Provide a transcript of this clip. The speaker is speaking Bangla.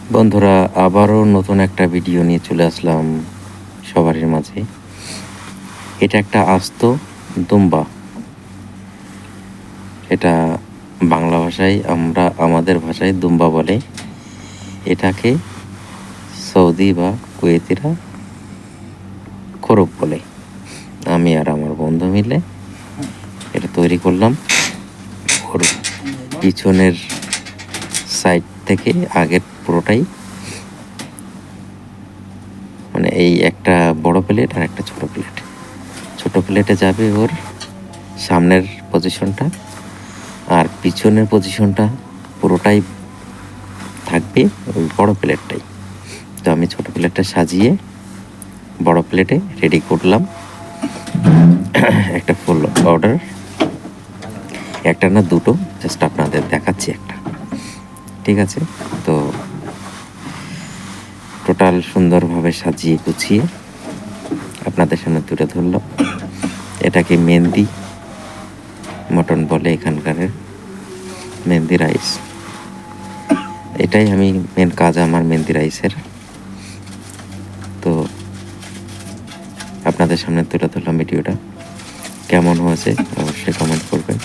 বন্ধুরা, আবারও নতুন একটা ভিডিও নিয়ে চলে আসলাম সবারই মাঝে। এটা একটা আস্ত দুম্বা। এটা বাংলা ভাষায় আমরা আমাদের ভাষায় দুম্বা বলে। এটাকে সৌদি বা কুয়েতিরা খরব বলে। আমি আর আমার বন্ধু মিলে এটা তৈরি করলাম। ওর পিছনের সাইড থেকে আগের পুরোটাই, মানে এই একটা বড় প্লেট আর একটা ছোট প্লেট। ছোট প্লেটে যাবে ওর সামনের পজিশনটা, আর পিছনের পজিশনটা পুরোটাই থাকবে ওই বড় প্লেটটাই। তো আমি ছোট প্লেটটা সাজিয়ে বড় প্লেটে রেডি করলাম। একটা ফুল অর্ডার, একটা না দুটো, জাস্ট আপনাদের দেখাচ্ছি একটা। ঠিক আছে, তো টোটাল সুন্দরভাবে সাজিয়ে গুছিয়ে আপনাদের সামনে তুলে ধরলাম। এটাকে মেহেন্দি মটন বলে এখানকার, মেহেন্দি রাইস। এটাই আমি মেন কাজ আমার মেহেন্দি রাইসের। তো আপনাদের সামনে তুলে ধরলাম ভিডিওটা। কেমন হয়েছে অবশ্যই কমেন্ট করবেন।